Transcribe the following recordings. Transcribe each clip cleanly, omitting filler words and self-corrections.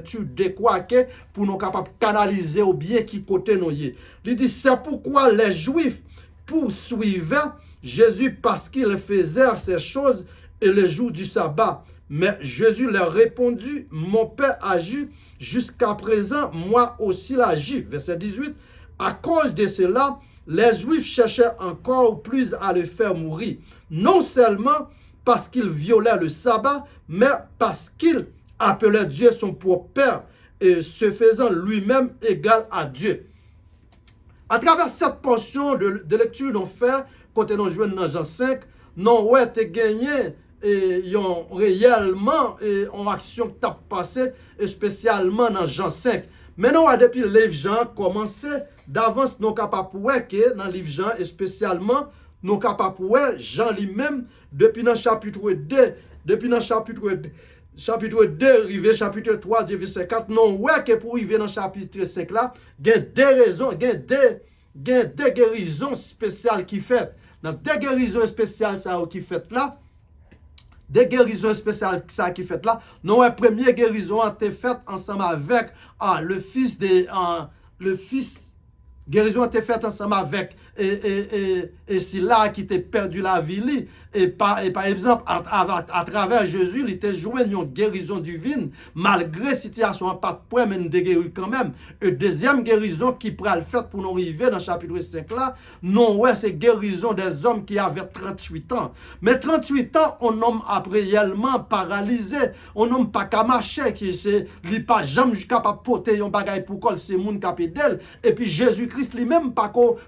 tu décroquer pour nous capables de canaliser ou bien qui côté nous y. Il dit c'est pourquoi les Juifs poursuivaient Jésus parce qu'il faisait ces choses et le jour du sabbat. Mais Jésus leur répondit, mon Père agit jusqu'à présent, moi aussi l'agis. Verset 18, à cause de cela, les Juifs cherchaient encore plus à le faire mourir, non seulement parce qu'il violait le sabbat, mais parce qu'il appelait Dieu son propre Père et se faisant lui-même égal à Dieu. À travers cette portion de lecture, nous fait, quand nous jouons dans Jean 5, nous avons gagné et ont réellement en action qui a passé, spécialement dans Jean 5. Maintenant, depuis le livre Jean, commencé d'avance, nous sommes capables de que dans le livre Jean, et spécialement, nous sommes capables de Jean lui-même, depuis dans le chapitre 2, chapitre 2, arrivé chapitre 3, verset 4, non, ouais, que pour arriver dans le chapitre 5 là, il y a des raisons, il y a des guérisons spéciales qui fait. Dans des guérisons spéciales ça qui fait là, des guérisons spéciales ça qui fait là, non, la première guérison a été faite ensemble avec le fils guérison a été faite ensemble avec et c'est là qui t'a perdu la vie. Et par exemple, à travers Jésus, il était joué une guérison divine, malgré la situation pas de point, mais il guéri quand même. Et deuxième guérison qui pourra le faire pour nous arriver dans le chapitre 5 là, non, ouais, c'est guérison des hommes qui avaient 38 ans. Mais 38 ans, on homme après réellement paralysé, on homme pas qu'à marcher, qui c'est, il pas jamais capable de porter un bagage pour coller ces moun capidel. Et puis Jésus-Christ lui-même pas qu'au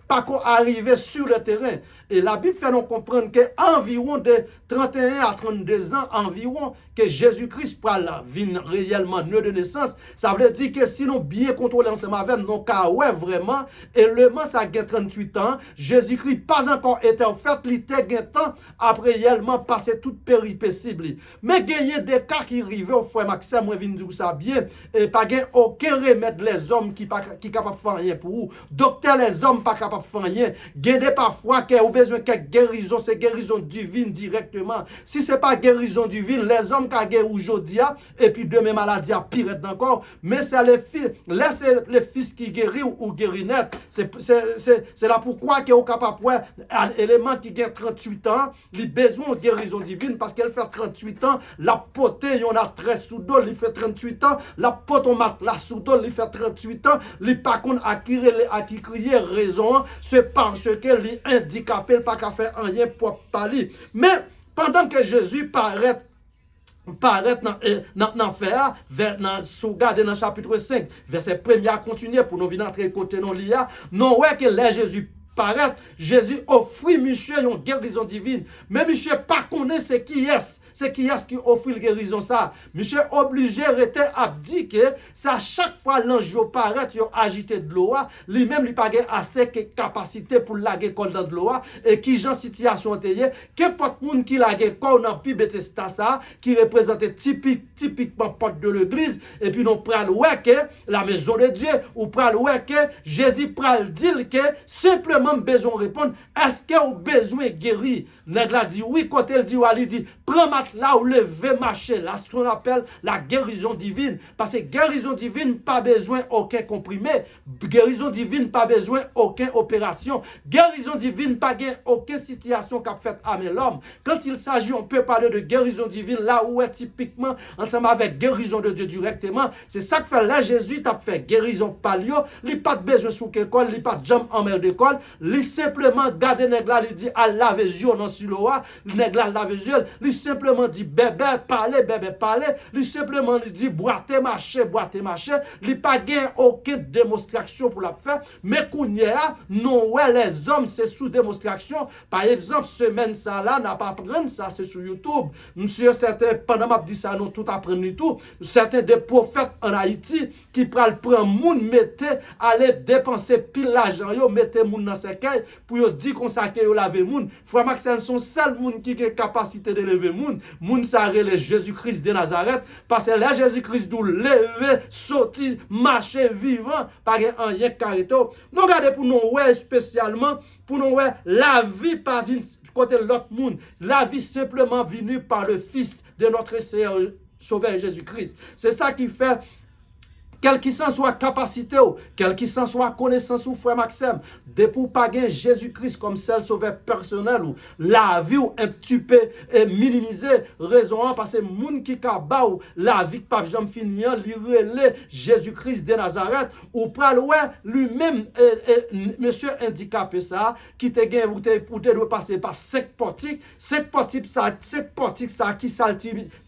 arriver sur le terrain. Et la Bible fait nous comprendre qu'environ de 31 à 32 ans environ, que Jésus-Christ pour la vie réellement neuf de naissance, ça veut dire que si nous bien contrôlé ensemble avec nos cas, ouais, vraiment, et le moment ça a 38 ans, Jésus-Christ pas encore été en fait, il était temps après réellement passer toute péripétie. Mais gagner des cas qui arrivent au frère Maxime, moi, viens dire ça bien, et pas aucun remède les hommes qui capable de faire rien pour vous. Docteur, les hommes pas capable de faire rien. Gagner parfois qu'il y a besoin de guérison, c'est guérison divine directement. Si ce n'est pas guérison divine, les hommes qui ont guéri aujourd'hui, et puis demain maladie a pire encore, mais c'est les fils qui guérissent ou guérissent net. C'est là pourquoi qu'ils sont capables de élément qui a 38 ans, il a besoin de guérison divine parce qu'elle fait 38 ans, la pote, il y en a 13 sous dos, il fait 38 ans, la pote, on mat la sous dos, il fait 38 ans, il pas qu'on a crié raison, c'est parce que il handicapé, il pas qu'à faire rien pour parler. Mais pendant que Jésus paraît dans l'enfer, sous garde dans le chapitre 5, verset 1er à continuer pour nous venir entrer côté non lia, non ouais que là Jésus paraît, Jésus offre monsieur une guérison divine, mais monsieur pas connaît ce qui est. C'est qui est-ce qui offre la guérison ça? Monsieur obligé rester à dire que ça chaque fois l'ange paraît, il agité de l'eau, lui-même il pas assez de capacité pour laguer col dans de l'eau et qui genre situation teye, qu'importe monde qui laguer col dans pi Bethesda ça qui représente typiquement porte de l'église et puis nous pral ouais que la maison de Dieu ou pral ouais que Jésus pral dire que simplement besoin répondre est-ce que vous besoin guérir? Nèg la dit oui quand elle dit il dit prends là où lever marcher, là ce qu'on appelle la guérison divine. Parce que guérison divine, pas besoin aucun comprimé. Guérison divine, pas besoin aucune opération. Guérison divine, pas aucune situation qu'a fait amener l'homme. Quand il s'agit, on peut parler de guérison divine, là où est typiquement ensemble avec guérison de Dieu directement. C'est ça que fait là Jésus t'a fait guérison palio. Il n'a pas de besoin sous l'école, il n'a pas de jambe en mer d'école. Il simplement garde nègla, il dit à laver yeux dans siloa, nègla laver yeux, il simplement dit bébé parler, lui simplement dit boiter marcher, lui pas gain aucune démonstration pour la faire, mais kounya non ouais les hommes c'est sous démonstration. Par exemple semaine ça là n'a pas prendre ça c'est sur YouTube. Monsieur certains pendant m'a dit ça non tout apprendre tout, certains des prophètes en Haïti qui pral prendre moun mettez aller dépenser pile l'argent yo mettez moun dans ses cailles pour yo dire qu'on ça que yo laver moun. Frère Maxime son seul moun qui a capacité de lever moun. Moun sa rele Jésus-Christ de Nazareth parce que là Jésus-Christ dou lever, sorti, marcher vivant par un rien carito. Nous regardez pour nous ouais spécialement pour nous ouais la vie pas vient côté l'autre monde, la vie simplement venue par le fils de notre Seigneur Sauveur Jésus-Christ. C'est ça qui fait quel qui s'en soit capacité, quel qui s'en soit connaissance ou frère Maxime, de pour pas gagner Jésus-Christ comme seul sauveur personnel ou la vie ou un petit peu minimiser raison parce que moun qui ka ba ou la vie pas jamais fini li relè Jésus-Christ de Nazareth ou pral ouais lui-même monsieur handicapé ça qui te gagne ou te doit passer par 5 portiques ça qui ça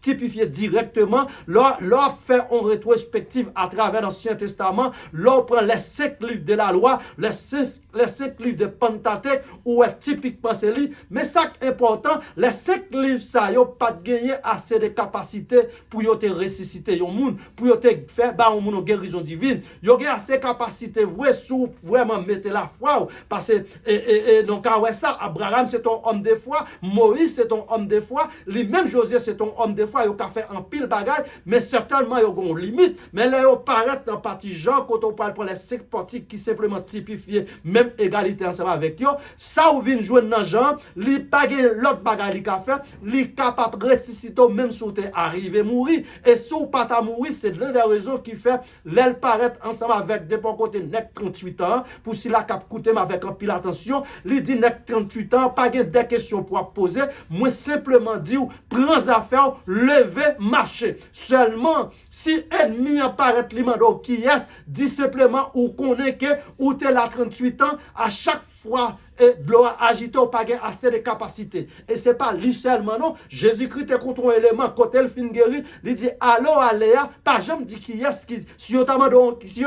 typifié directement leur fait en rétrospective à travers l'Ancien Testament leur prend les 5 livres de la loi les 5 livres de Pentateuque ou est typiquement c'est lui mais ça important les 5 livres ça yo pas gagné assez de capacité pour yo te ressusciter yon moun pour yo te faire ba yon moun guérison divine yo gagné assez capacité vrai sous vraiment mettre la foi parce que donc ouais ça Abraham c'est ton homme de foi Moïse c'est ton homme de foi lui même José c'est ton homme de foi yo ka fait en pile bagaille mais certainement yo gon limite mais là yo paraît dans partie Jean quand on parle pour les 5 portiques qui simplement typifié même égalité ensemble avec yo ça ou vinn joindre dans Jean li pa gen l'autre bagaille li ka fait li capable ressusciter même si tu arrivé mourir et si ou pas ta mourir c'est l'une des raisons qui fait l'elle paraît ensemble avec de bon côté nek 38 ans pour si la cap coûter avec un pile attention li dit nek 38 ans pas gen des questions pour poser moi simplement dit prends affaire lever marcher seulement si ennemi apparaît li mando qui est dit simplement ou connaît que ou t'es là 38 ans à chaque fois et de l'eau agité ou pas assez de capacité et c'est pas lui seulement non Jésus-Christ est contre un élément quand elle fin guéri il dit allô aléa pas jamais dit qui est qui si otamando qui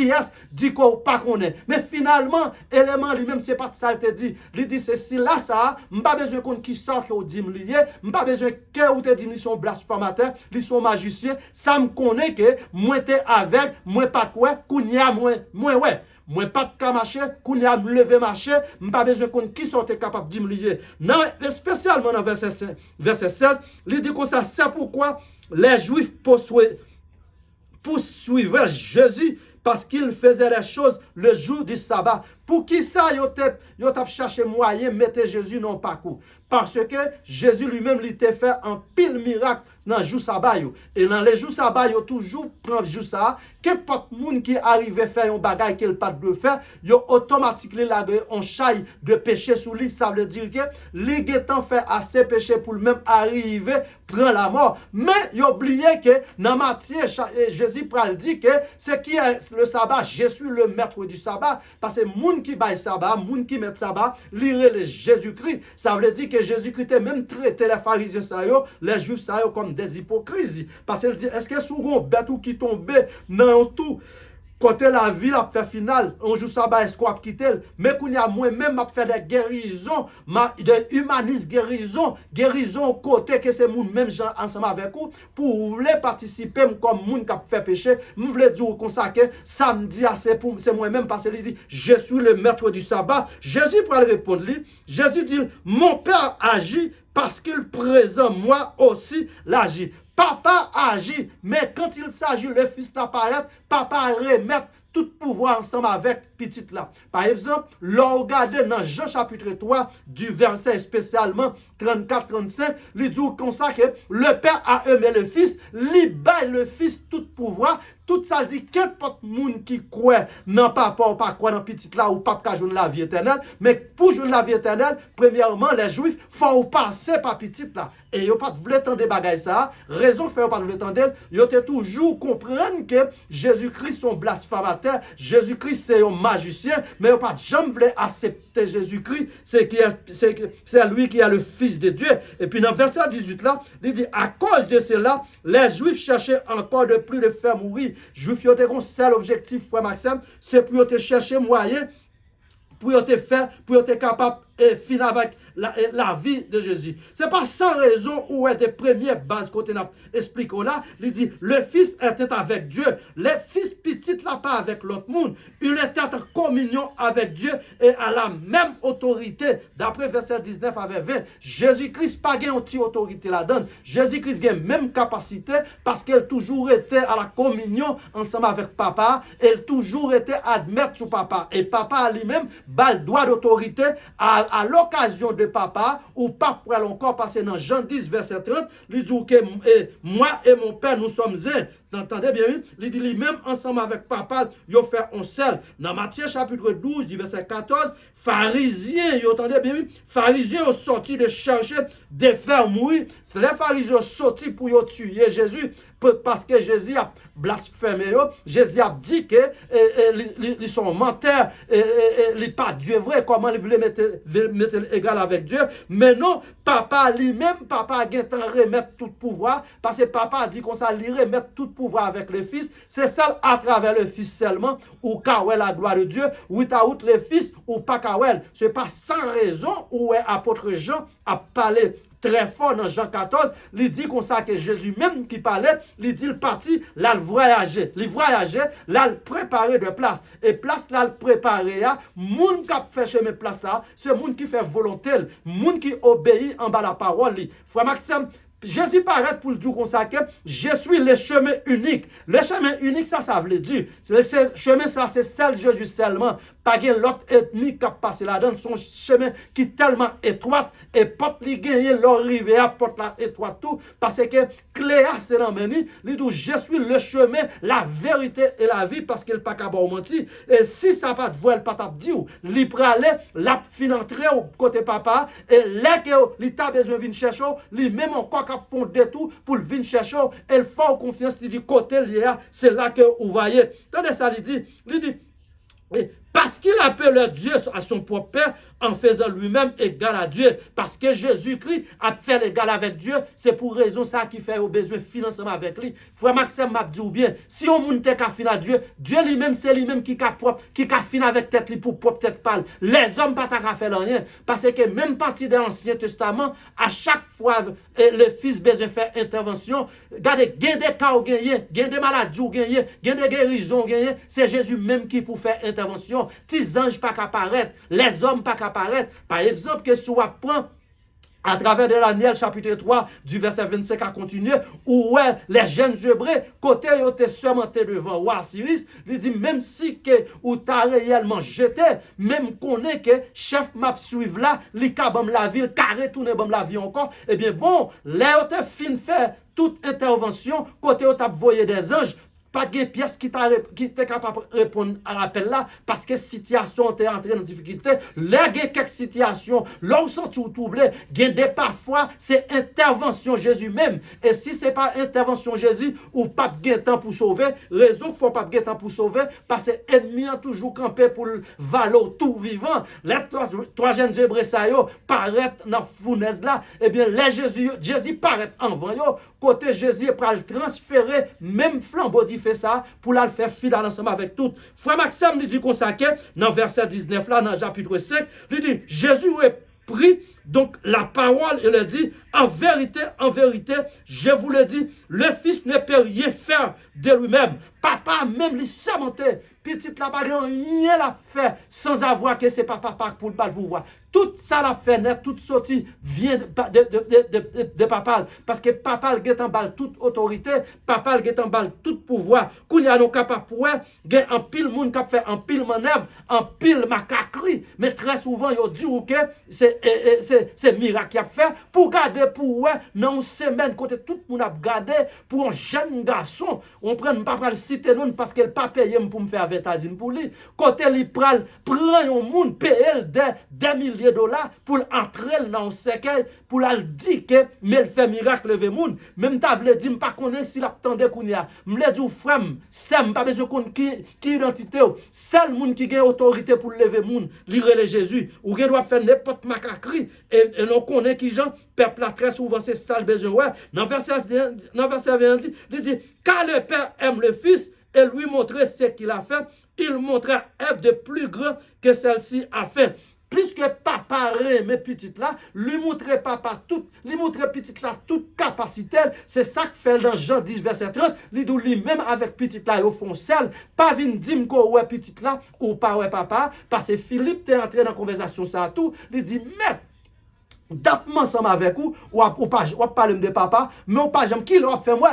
est dit qu'on pas connaît mais finalement élément lui-même c'est pas ça il te dit il dit c'est si là ça m'pas besoin qu'on qui sort que dit me lié m'pas besoin que ou te dit ils sont blasphémateurs ils sont magiciens ça me connaît que moi t'es avec moi pas quoi kounya moi ouais moi pas de ka marcher, kounya me lever marcher, m'pas besoin qu'on qui sont capable de me lier. Non, spécialement dans verset 16, il dit comme ça, c'est pourquoi les Juifs poursuivaient Jésus parce qu'il faisait les choses le jour du sabbat. Pour qui ça, yo t'a cherché moyen mettre Jésus dans le parcours. Parce que Jésus lui-même, il t'a fait un pile miracle dans le jour sabbat. Et dans les jours sabbat, yo toujours prend le jour ça. Qu'importe monde qui arrive à faire un bagage qu'il pas de faire, yo automatiquement là on chaille de péché sous lui. Ça veut dire que les guettants fait assez péché pour même arriver prend la mort. Mais yo oublié que dans Matthieu, Jésus dit que c'est qui est le sabbat. Je suis le maître du sabbat. Parce que moun qui baille sabbat, moun qui met sabbat, lire le Jésus-Christ. Ça veut dire que Jésus-Christ a même traité les pharisiens les juifs comme des hypocrites. Parce qu'il dit, est-ce que souvent bête ou qui tombe dans tout côté la vie a fait finale on joue sabbat est quoi quitter mais qu'on y a moi même m'a fait des guérisons de humanisme guérison côté que c'est moun même gens ensemble avec vous pour voulez participer comme moun qui a fait péché vous voulez dire comme ça que samedi c'est moi même parce qu'il dit je suis le maître du sabbat Jésus pour répondre lui Jésus dit mon père agit parce qu'il présente moi aussi l'agit. Papa agit, mais quand il s'agit le fils d'apparaître, papa remet tout pouvoir ensemble avec petit là. Par exemple, l'on regarde dans Jean chapitre 3 du verset spécialement 34-35, il dit comme ça que le père a aimé le fils, il baille le fils tout pouvoir. Tout ça dit qu'importe monde qui croit non papa ou pas croit dans petit là ou pas jouer la vie éternelle, mais pour jouer la vie éternelle, premièrement les juifs faut passer par petit là. Et yo pas voulu entendre des bagages ça, raison fait pas voulu entendre, yo te toujours comprendre que Jésus-Christ son blasphémateur, Jésus-Christ c'est un magicien, mais yo pas jamais voulu accepter Jésus-Christ, c'est lui qui est le fils de Dieu. Et puis dans verset 18 là, il dit à cause de cela, les juifs cherchaient encore de plus de faire mourir. Juifs ont un seul objectif, frère Maxime, c'est pour te chercher moyen, pour te faire, pour te capable de finir avec la vie de Jésus. Ce n'est pas sans raison où est des premières bases qu'on a expliqué là. Il dit, le Fils était avec Dieu. Le Fils petit là pas avec l'autre monde. Il était en communion avec Dieu et à la même autorité. D'après verset 19 avec 20, Jésus-Christ pas gain une autorité là-dedans. Jésus-Christ a même capacité parce qu'elle toujours était à la communion ensemble avec papa. Elle toujours était admettre sur papa. Et papa lui-même a le droit d'autorité à l'occasion de papa, ou pas pour encore passer dans Jean 10, verset 30, il dit que moi et mon père, nous sommes un. Entendez bien, oui? Il dit lui-même ensemble avec papa, ils ont fait un seul. Dans Matthieu chapitre 12, du verset 14, pharisiens, vous entendez bien, oui? Pharisiens ont sorti de chercher de faire mourir. C'est les pharisiens sortis pour tuer Jésus parce que Jésus a blasphémé. Jésus a dit que ils sont menteurs, ils pas Dieu vrai, comment ils voulaient mettre égal avec Dieu. Mais non, papa lui-même, papa a remettre tout pouvoir, parce que papa a dit qu'on s'allait remettre tout pouvoir avec le Fils. C'est ça à travers le Fils seulement, ou kawel la gloire de Dieu, ou out le Fils, ou pas kawel. Ce n'est pas sans raison où apôtre Jean a parlé très fort dans Jean 14, il dit comme ça que Jésus même qui parlait, il dit il parti, là il voyageait, là il préparait de place. Et place là il préparait, moun qui fait chemin place ça, c'est moun qui fait volonté, moun qui obéit en bas la parole. Frère Maxime, Jésus paraît pour le dire comme ça que je suis le chemin unique. Le chemin unique, ça veut dire. Le chemin, ça, c'est celle Jésus seulement. Pas l'autre ethnie qui a passé là-dedans. Son chemin qui est tellement étroit. Et porte li gagner leur rivière à porte la étroite tout. Parce que Cléa, c'est l'emmeni. Il dit, je suis le chemin, la vérité et la vie. Parce qu'il n'est pas capable de mentir. Et si ça pas de voix, il pas t'a dit, il peut aller, la fin entrer au côté papa. Et là que il t'a besoin de venir chercher, lui même encore qui font détour pour venir chercher. Elle fait confiance, il dit, côté lié, c'est là que vous voyez. Tandis ça, il dit, parce qu'il appelle Dieu à son propre Père en faisant lui-même égal à Dieu. Parce que Jésus-Christ a fait l'égal avec Dieu. C'est pour raison ça qui fait au besoin financement avec lui. Frère Maxime m'a dit bien, si on monte qu'à fin à Dieu, Dieu lui-même, c'est lui-même qui a fin avec tête lui pour propre tête pâle. Les hommes pas qu'à faire rien. Parce que même partie de l'Ancien Testament, à chaque fois le Fils besoin faire intervention, regardez, il y a des cas gagné, il y a des maladies gagné, il y a des guérisons gagné, c'est Jésus même qui pour faire intervention. Les anges pas qu'apparaître, les hommes pas qu'apparaître. Par exemple, que si on prend à travers de Daniel chapitre 3 du verset 25 à continuer, où les jeunes Hébreux, côté ils étaient surmontés devant roi Cyrus, il dit même si que ou t'as réellement jeté, même qu'on est que chef m'a suivre là, li ka bam la ville, carré tourner bam la vie encore, eh bien bon, là on fin fait toute intervention, côté on t'a voyé des anges. Pas de pièce qui était capable de répondre à l'appel là, parce que la situation était entrée en difficulté. Là, il y a quelques situations, là où sont tout troublés, parfois, c'est intervention Jésus même. Et si ce n'est pas intervention Jésus, ou pas de temps pour sauver, raison qu'il ne faut pas de temps pour sauver, parce que l'ennemi a toujours campé pour le valoir tout vivant. Les trois jeunes Hébreux, ça paraît dans la fournaise là, eh bien, les Jésus paraît en vent, côté Jésus pour le transférer, même flambeau dit fait ça, pour le faire fidèle ensemble avec tout. Frère Maxime lui dit qu'on s'acquet, dans verset 19 là, dans le chapitre 5, lui dit, Jésus est pris, donc la parole, il a dit, en vérité, je vous le dis, le Fils ne peut rien faire de lui-même. Papa même lui sermenté, petite là-bas, rien l'a fait sans avoir que c'est papa pour le pouvoir. Tout ça l'a fait net, toute sortie vient de papa. Parce que papa a en balle toute autorité, papa a en balle tout pouvoir. Quand il y a nos capables pour il y a un pile monde qui fait un pile manœuvre, un pile macaquerie. Mais très souvent, il dit que c'est miracle qu'il a fait pour garder pour dans une semaine, côté tout le monde a gardé pour un jeune garçon. On prend pas le citer non parce qu'elle pas payé pour me faire avertazine pour lui. Côté il prend un monde payer des milliers de dollars pour entrer dans un cercueil pour la dire que mais elle fait miracle lever monde. Même ta vle dit pas connaît si l'attendait qu'on y a. Me dit frère, c'est pas besoin qu'on qui identité. Seul monde qui a autorité pour lever monde, lire le Jésus ou qui doit faire n'importe macaquerie et on connaît qui gens peuple là très souvent c'est ça le besoin. Ouais, dans verset 20 il dit car le Père aime le Fils et lui montrer ce qu'il a fait, il montrera œuvre de plus grand que celle-ci a fait. Plus que papa remet petite là, lui montrer papa tout, lui montrer petite là toute capacité, c'est ça que fait dans Jean 10 verset 30, il dit lui-même avec petite là au fond seul, pas vinn dire ko ouais petite là ou pas ouais papa, parce que Philippe est entré dans la conversation ça tout, il dit maître d'attement ensemble avec vous, ou pas parler de papa, mais ou pas jamais qui l'a fait moi.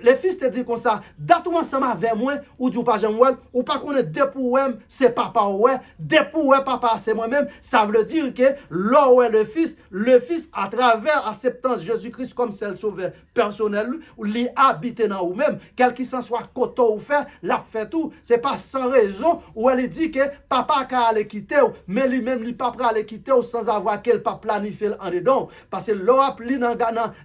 Les fils te disent comme ça, d'attement ensemble avec moi, ou du pas jamais moi, ou pas qu'on est deux pour moi, c'est papa ouais, deux pour moi, papa c'est moi-même. Ça veut dire que là où est le fils à travers acceptance Jésus-Christ comme seul sauveur, personnel ou li habite dans ou même quel qui s'en soit côté ou fait l'a fait tout c'est pas sans raison où elle dit que papa ka aller quitter mais lui même lui pas aller quitter sans avoir qu'elle pas planifié en dedans parce que l'op li dans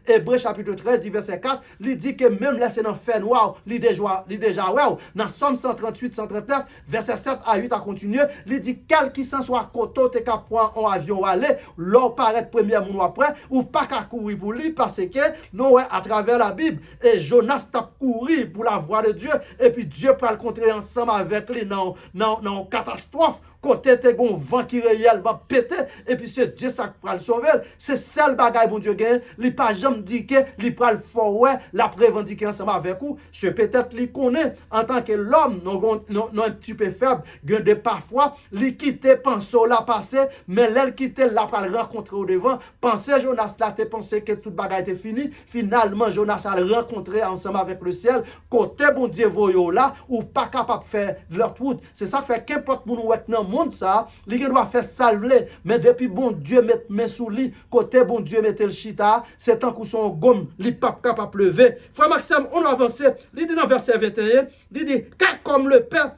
Hébreu chapitre 13 verset 4 il dit que même là c'est dans fait noir li déjà ouais dans Somme 138 139 verset 7 à 8 à continuer il dit quel qui s'en soit côté te ka prend en avion aller l'or paraît premier moun après ou pas qu'à courir pour lui parce que nous à travers la Bible et Jonas t'a couru pour la voix de Dieu et puis Dieu peut le contrer ensemble avec lui dans catastrophe côté te gon vent qui réel va péter et puis c'est Dieu ça pour le sauver c'est seul bagaille bon Dieu gagne li pas jamais dit que li pral forward la prévendiquer ensemble avec vous c'est peut-être li connaît en tant que l'homme non un petit peu faible de parfois li quitter penser la passer mais l'elle quitter la pral rencontrer au devant penser Jonas là te penser que toute bagaille était fini finalement Jonas a rencontré ensemble avec le ciel côté bon Dieu voyo là ou pas capable faire leur route c'est ça fait qu'importe pour nous maintenant monde ça, il doit faire salver, mais depuis bon Dieu met main sous lui, côté bon Dieu mette le chita, c'est tant qu'on son gomme, il pas capable lever. Frère Maxime, on avance, il dit dans verset 21, il dit car comme le Père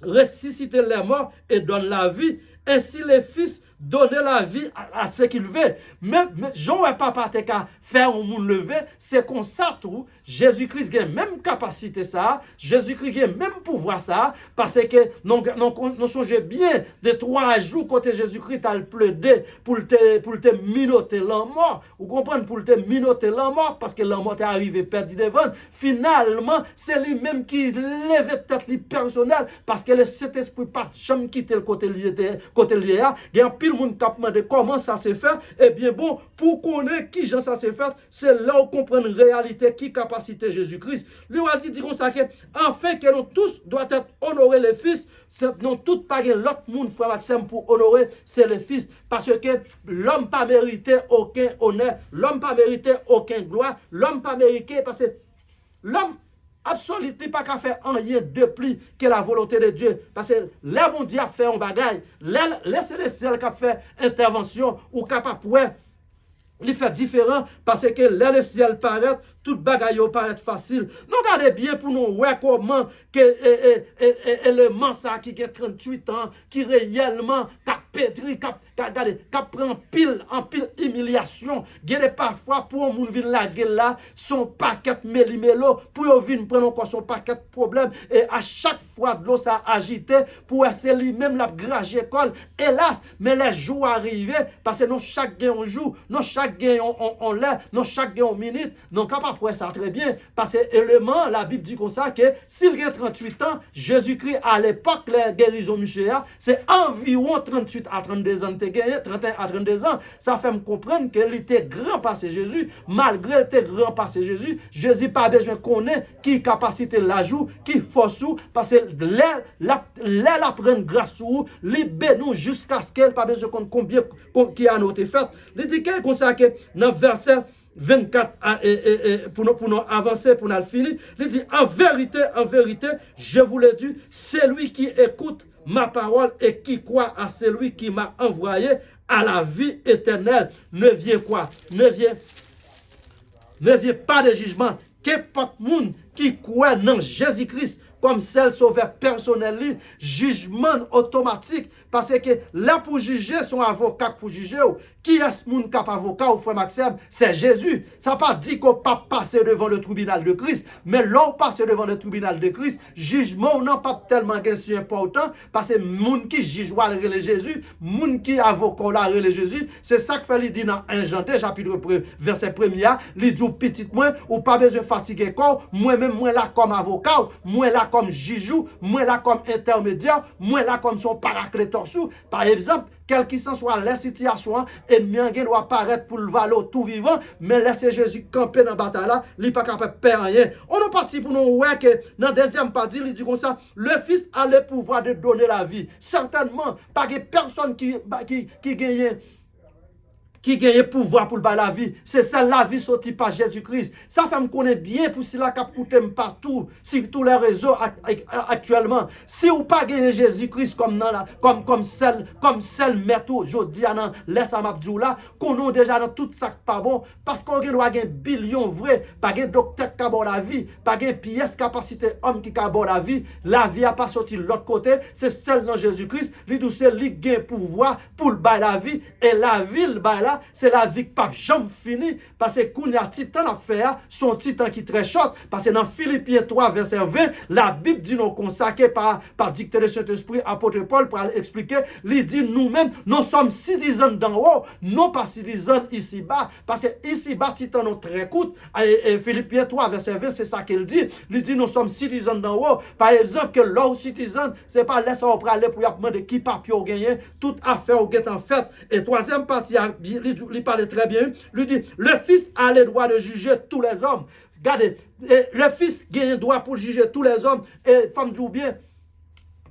ressuscite les morts et donne la vie, ainsi les fils donner la vie à ce qu'il veut. Mais Jean et papa te ka faire un monde lever, c'est comme ça tout. Jésus-Christ a même capacité ça, Jésus-Christ a même pouvoir ça, parce que nous songez bien de 3 jours côté Jésus-Christ a pleuré pour te minoter la mort. Vous comprenez pour te minoter la mort parce que la mort est arrivée perdu devant. Finalement, c'est lui-même qui lève tête lui personnel parce que le Saint-Esprit pas jamais quitté le côté lié il y a pile monde qui a demandé comment ça s'est fait. Eh bien bon, pour connaître qui ça s'est fait, c'est là où comprendre réalité qui capacité Jésus-Christ. Lui a dit comme ça que enfin que nous tous doivent être honorés les fils, non tout pas l'autre monde frère Maxime pour honorer c'est les fils parce que l'homme pas mérité aucun honneur, l'homme pas mérité aucun gloire, l'homme pas mérité parce que l'homme absolument pas qu'à faire rien de plus que la volonté de Dieu. Parce que les bon Dieu a fait un bagage, les célestiels qui a fait intervention ou capable il fait différent parce que les ciel paraît tout bagaille paraît facile. Nous regardez bien pour nous voir comment que élément ça qui a 38 ans qui réellement cap pétri cap prend pile en pile humiliation. Gade parfois pour moun vinn la gueule là son paquet mélimelo pour vinn prendre encore son paquet de problème et à chaque fois de l'eau ça agité pour essayer lui-même la grage école hélas mais les jours arrivés parce que non chaque gain on joue non chaque gain on l'air non chaque gain on minute non capable pour ça très bien parce que élément la Bible dit comme ça que s'il a 38 ans Jésus-Christ à l'époque les guérisons monsieur c'est environ 38 à 32 ans 31 à 32 ans ça fait me comprendre qu'il était grand passé Jésus malgré il était grand passé Jésus pas besoin connaître qui capacité l'ajout qui force parce que la prendre grâce ou libère nous jusqu'à ce qu'elle pas besoin qu'on combien qui a noté fait il dit comme ça que dans verset 24 pour nous avancer pour nous finir il dit en vérité je vous le dis celui qui écoute ma parole et qui croit à celui qui m'a envoyé à la vie éternelle ne vient quoi ne vient pas de jugement qu'importe monde qui croit dans Jésus-Christ comme celle sauveur personnel jugement automatique parce que là pour juger son avocat pour juger qui est ce monde cap avocat ou frère Maxime c'est Jésus ça pas dit qu'on pas passer devant le tribunal de Christ mais l'on passe devant le tribunal de Christ jugement non pas tellement si important parce que monde qui juge ou le Jésus monde qui avocat là le Jésus c'est ça que fait il dit dans 1 Jean chapitre 1 verset 1er il dit petit moins ou pas besoin fatiguer corps moi même moi là comme avocat moi là comme juge moi là comme intermédiaire moi là comme son paraclétor par exemple quel qu'il soit la situation ennemi doit apparaître pour le valoir tout vivant mais laisser Jésus camper dans la bataille là il pas capable de faire rien on est parti pour nous voir que dans deuxième partie il dit comme ça le fils a le pouvoir de donner la vie certainement pas que personne qui gagne qui gagne pouvoir pour la vie. C'est ça la vie sortie par Jésus-Christ. Ça fait me connaît bien pour si la cap coûter partout, sur tous les réseaux actuellement. Si ou pas gagner Jésus-Christ comme celle métaux, je dis non, laisse à m'abdou là, qu'on a déjà dans tout ça pas bon, parce qu'on doit gagner billion vrai, pas gagner docteur qui a bon la vie, pas gagner pièce capacité homme qui a bon la vie a pas sorti de l'autre côté, c'est celle dans Jésus-Christ, lui tout c'est lui gagne pouvoir pour le bail la vie, et la vie le bail là, c'est la vie qui pas jamais fini, parce que qu'on y a titan à faire, son titan qui très short, parce que dans Philippiens 3 verset 20, la Bible dit nous consacré par dictée de Saint-Esprit, apôtre Paul pour expliquer, il dit nous-mêmes, nous sommes citoyens d'en haut, non pas citoyens ici-bas, parce que ici-bas, titan nous très coûte, et Philippiens 3 verset 20, c'est ça qu'il dit, il dit nous sommes citoyens d'en haut, par exemple que l'or citoyen, c'est pas laisser on aller pour y demander qui papier au gagné, toute affaire au en fait. Et troisième partie, il parle très bien, il dit, le Fils a le droit de juger tous les hommes. Regardez, le Fils a le droit pour juger tous les hommes, et femme dit bien,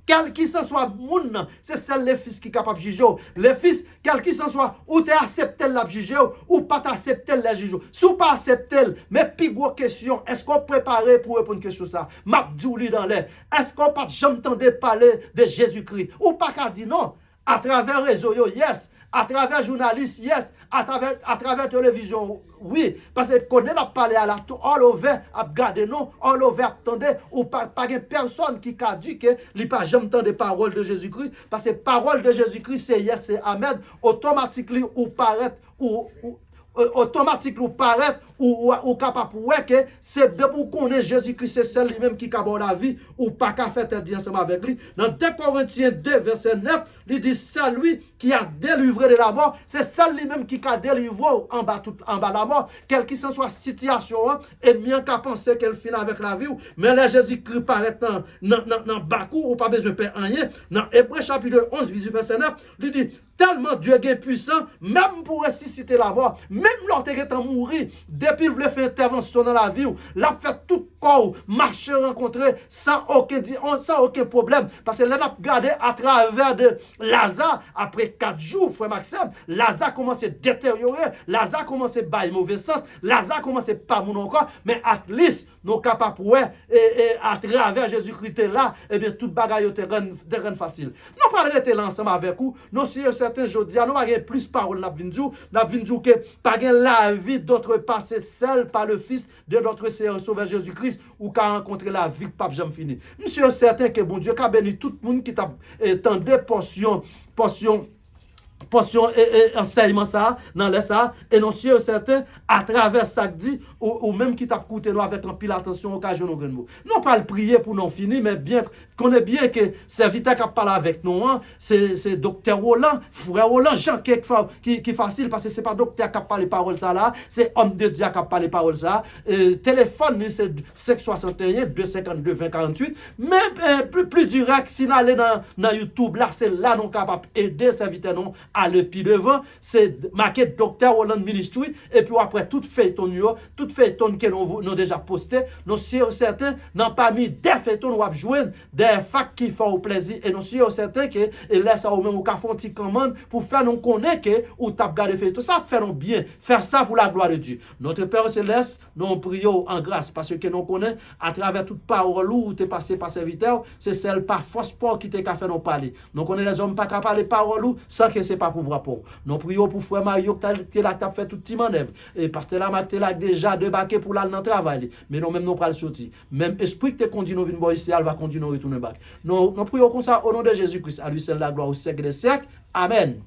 quel qui s'en soit moun, c'est celle le fils qui est capable de juger. Le fils, quel qui s'en soit, ou tu accepté la juger, ou pas accepté la juger. Si ou pas accepté, mais plus grosse question, est-ce qu'on préparé pour répondre à question ça? Mabdouli dans l'air. Est-ce qu'on pas jamais entendu parler de Jésus-Christ? Ou pas qu'à dire non? À travers les réseaux, yes. À travers journalistes, yes. À travers télévision, oui. Parce que qu'on a parlé à la tout, all over, à regarder non, all over, attendez, ou pas de personne qui a dit que il pas jamais entendu paroles de Jésus-Christ. Parce que parole de Jésus-Christ, c'est yes, c'est amen. Automatiquement, ou paraître, automatiquement paraître ou capable ouais que c'est de pour connaître Jésus-Christ c'est celle lui-même qui a la vie ou pas qu'à faire tête ensemble avec lui. Dans 2 Corinthiens 2 verset 9, il dit c'est lui qui a délivré de la mort, c'est celle lui-même qui a délivré en bas la mort, quelle que soit situation ennemi qui penser qu'elle finit avec la vie, mais là Jésus-Christ paraît dans Bakou ou pas besoin de faire rien. Dans Hébreux chapitre 11 verset 9, il dit tellement Dieu est puissant même pour ressusciter la mort, même lorsqu'il est mourir. Depuis qu'il fait intervention dans la vie, il a fait tout corps, marcher, rencontrer sans aucun problème. Parce que là, on a regardé à travers de Lazare, après 4 jours, frère Maxime, Lazare commence à détériorer, Lazare commence à bailler mauvais sens, Lazare commence à pas mon encore, mais at least, nous capables et à travers Jésus-Christ là, et bien toute bagaille te rend facile. Nous pas rester là ensemble avec vous. Nous si certains jours, nous pas plus parole n'a vinn que pas la vie d'autre passé celle par le Fils de notre Seigneur Sauveur Jésus-Christ ou qu'a rencontré la vie pas jamais fini. Monsieur certain que bon Dieu qu'a béni tout le monde qui t'a tendé portion et enseignement ça dans les ça et non sûr certain à travers ça dit ou même qui t'a coûté nous avec un pile attention occasion au grand mot non pas le prier pour non finir mais bien connaît bien que serviteur qui parle avec nous hein, c'est docteur Roland frère Roland Jean qui facile parce que c'est pas docteur qui parle parole ça là c'est homme de Dieu qui parle parole ça téléphone c'est 561 252 2048 mais plus direct si aller dans YouTube là c'est là nous capable aider serviteur non à le pied devant, c'est marqué Dr. Roland Ministry, et puis après tout feuilleton que nous avons déjà posté, nous sommes certains, dans parmi des feuilletons, nous avons joué des facts qui font plaisir, et nous sommes certains que, et là, ça, ou même, ou qu'à font une commande, pour faire nous connaître que, ou t'as gardé feuilleton, ça fait nous bien, faire ça pour la gloire de Dieu. Notre Père Céleste, nous prions en grâce, parce que nous connaissons, à travers toute parole où tu es passé par serviteur, c'est celle par force pour qui t'a fait nous parler. Nous connaissons les hommes pas qu'à parler parole sans que c'est pas pour voir pour. Nous prions pour frère Mario qui a fait tout petit manœuvre. Et pasteur Lamarck là déjà débarqué pour l'aller dans le travail. Mais nous même nous pas le sortir. Même esprit qui te conduit nous venir ici, elle va continuer à retourner back. Nous prions comme ça au nom de Jésus-Christ. À lui seul la gloire au siècle des siècles. Amen.